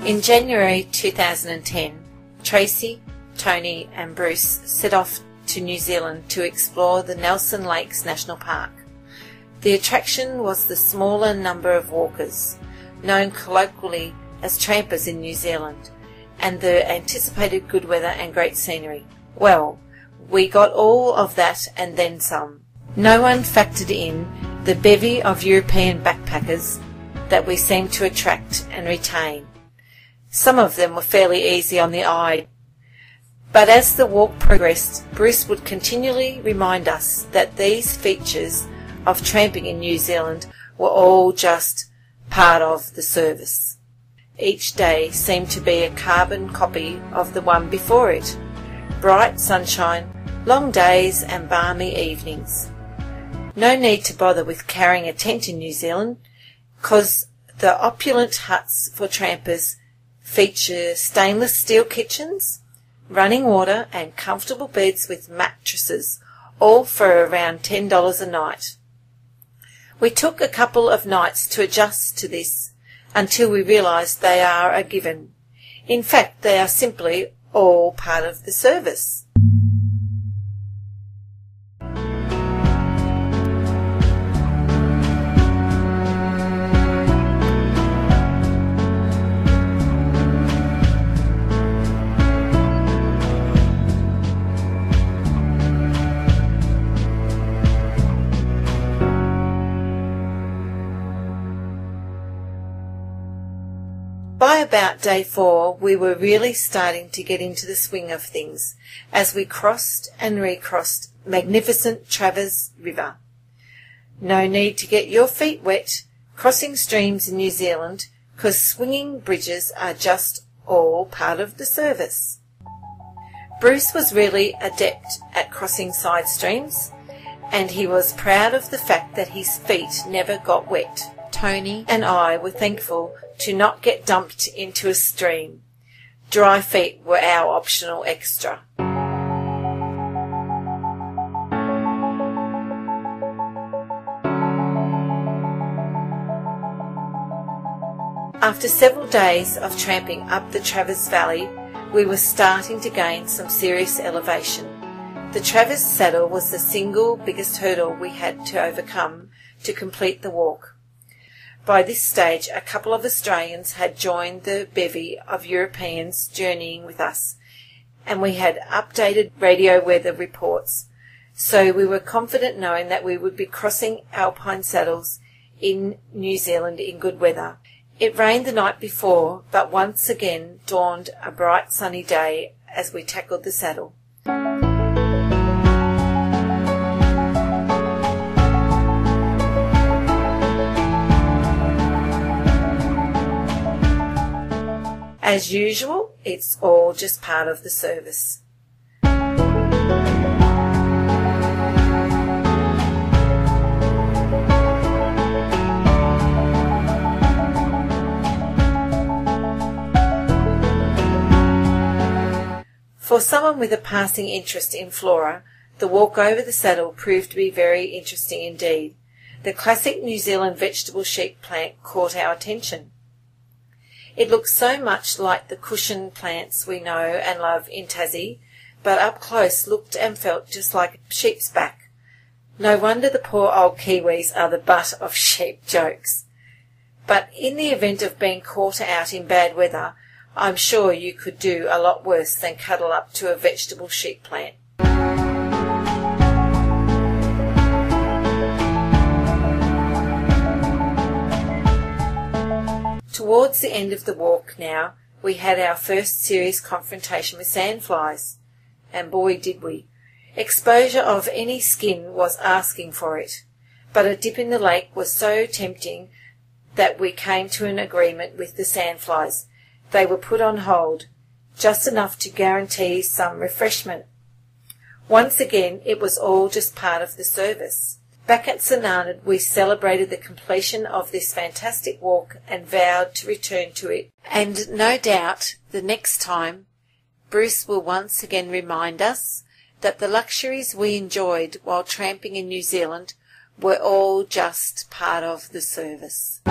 In January 2010, Tracy, Tony and Bruce set off to New Zealand to explore the Nelson Lakes National Park. The attraction was the smaller number of walkers, known colloquially as trampers in New Zealand, and the anticipated good weather and great scenery. Well, we got all of that and then some. No one factored in the bevy of European backpackers that we seemed to attract and retain. Some of them were fairly easy on the eye, but as the walk progressed, Bruce would continually remind us that these features of tramping in New Zealand were all just part of the service. Each day seemed to be a carbon copy of the one before it. Bright sunshine, long days and balmy evenings. No need to bother with carrying a tent in New Zealand, cause the opulent huts for trampers feature stainless steel kitchens, running water and comfortable beds with mattresses, all for around $10 a night. We took a couple of nights to adjust to this until we realised they are a given. In fact, they are simply all part of the service. By about day 4, we were really starting to get into the swing of things as we crossed and recrossed magnificent Travers River. No need to get your feet wet crossing streams in New Zealand, 'cause swinging bridges are just all part of the service. Bruce was really adept at crossing side streams, and he was proud of the fact that his feet never got wet. Tony and I were thankful to not get dumped into a stream. Dry feet were our optional extra. After several days of tramping up the Travers Valley, we were starting to gain some serious elevation. The Travers saddle was the single biggest hurdle we had to overcome to complete the walk. By this stage, a couple of Australians had joined the bevy of Europeans journeying with us, and we had updated radio weather reports, so we were confident knowing that we would be crossing alpine saddles in New Zealand in good weather. It rained the night before, but once again dawned a bright sunny day as we tackled the saddle. As usual, it's all just part of the service. For someone with a passing interest in flora, the walk over the saddle proved to be very interesting indeed. The classic New Zealand vegetable sheep plant caught our attention. It looked so much like the cushion plants we know and love in Tassie, but up close looked and felt just like a sheep's back. No wonder the poor old Kiwis are the butt of sheep jokes. But in the event of being caught out in bad weather, I'm sure you could do a lot worse than cuddle up to a vegetable sheep plant. Towards the end of the walk now, we had our first serious confrontation with sandflies. And boy did we. Exposure of any skin was asking for it, but a dip in the lake was so tempting that we came to an agreement with the sandflies. They were put on hold, just enough to guarantee some refreshment. Once again, it was all just part of the service. Back at St Arnaud, we celebrated the completion of this fantastic walk and vowed to return to it. And no doubt, the next time, Bruce will once again remind us that the luxuries we enjoyed while tramping in New Zealand were all just part of the service.